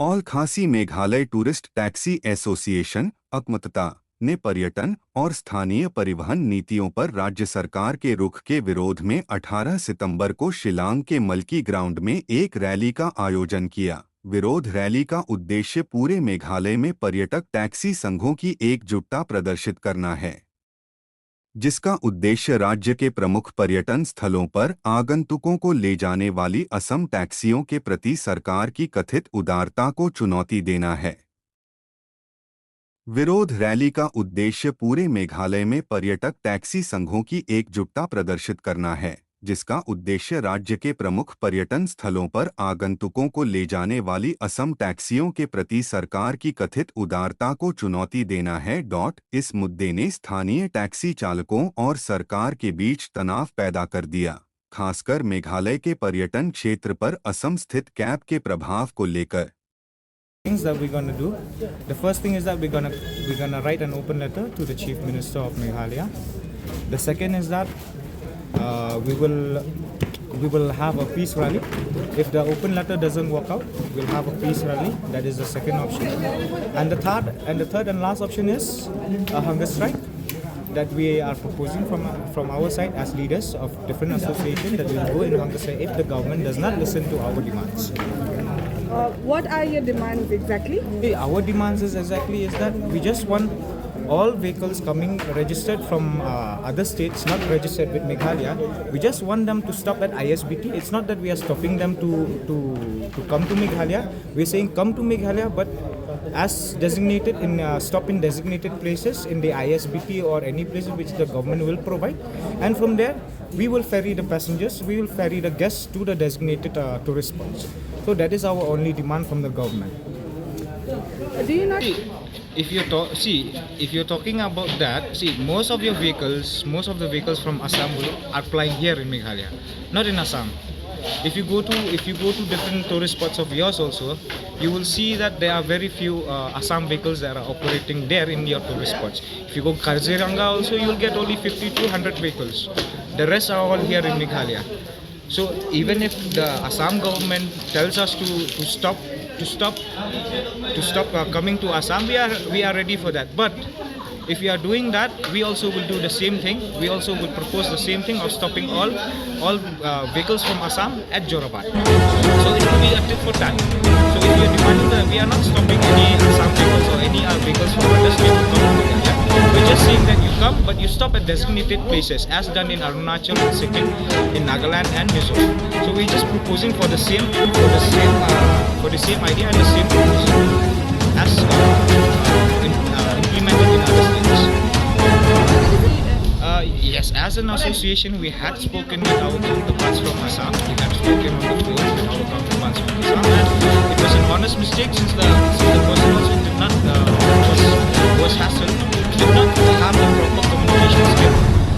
All खासी Meghalaya tourist taxi association अकमतता ने पर्यटन और स्थानीय परिवहन नीतियों पर राज्य सरकार के रुख के विरोध में 18 सितंबर को शिलांग के मल्की ग्राउंड में एक रैली का आयोजन किया। विरोध रैली का उद्देश्य पूरे मेघालय में पर्यटक टैक्सी संघों की एकजुटता प्रदर्शित करना है, जिसका उद्देश्य राज्य के प्रमुख पर्यटन स्थलों पर आगंतुकों को ले जाने वाली असम टैक्सियों के प्रति सरकार की कथित उदारता को चुनौती देना है। विरोध रैली का उद्देश्य पूरे मेघालय में पर्यटक टैक्सी संघों की एकजुटता प्रदर्शित करना है, जिसका उद्देश्य राज्य के प्रमुख पर्यटन स्थलों पर आगंतुकों को ले जाने वाली असम टैक्सियों के प्रति सरकार की कथित उदारता को चुनौती देना है। इस मुद्दे ने स्थानीय टैक्सी चालकों और सरकार के बीच तनाव पैदा कर दिया, खासकर मेघालय के पर्यटन क्षेत्र पर असम स्थित कैब के प्रभाव को लेकर। Things that we're gonna do. The first thing is that we're gonna write an open letter to the Chief Minister of Meghalaya. The second is that we will have a peace rally. If the open letter doesn't work out, we'll have a peace rally. That is the second option. And the third and last option is a hunger strike that we are proposing from our side as leaders of different associations, that we will go in hunger strike if the government does not listen to our demands. What are your demands exactly? Our demands is that we just want all vehicles coming registered from other states, not registered with Meghalaya. We just want them to stop at ISBT. It's not that we are stopping them to come to Meghalaya. We're saying come to Meghalaya, but as designated stop in designated places in the ISBT or any places which the government will provide, and from there we will ferry the passengers, we will ferry the guests to the designated tourist spots. So that is our only demand from the government. Do you not? If you're talking about that, most of the vehicles from Assam are flying here in Meghalaya, not in Assam. If you go to different tourist spots of yours also, you will see that there are very few Assam vehicles that are operating there in your tourist spots. If you go Kaziranga also, you will get only 50 to 100 vehicles. The rest are all here in Meghalaya. So even if the Assam government tells us to stop coming to Assam, we are ready for that. But if we are doing that, we also will do the same thing. We also will propose the same thing of stopping all vehicles from Assam at Jorabad. So it will be a tit for tat. So if we are demanding that, we are not stopping any Assam vehicles or any vehicles from other states to come to India. We're just saying that you come, but you stop at designated places, as done in Arunachal, in Sikkim, in Nagaland and Mizoram. So we're just proposing for the same idea and the same proposal as implemented in other states. Yes, as an association, we had spoken with our counterparts from Assam. We had spoken on the phone with our counterparts from Assam, and it was an honest mistake since the person also did not was hassled, did not have the proper communication skill.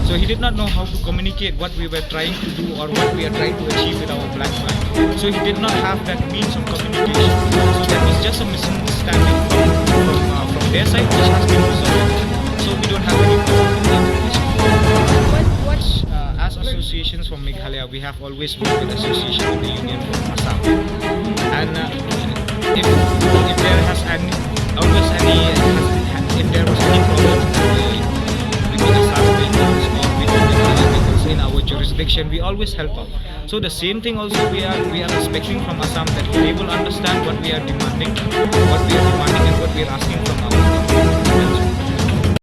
So he did not know how to communicate what we were trying to do or what we are trying to achieve with our black flag. So he did not have that means of communication. So that was just a misunderstanding from their side, which has been resolved. So we don't have any problem. As associations from Meghalaya, we have always worked with association with the union from Assam. And if there has if there was any problem between Assam vehicles or between the other vehicles in our jurisdiction, we always help out. So the same thing also we are expecting from Assam, that they will understand what we are demanding and what we are asking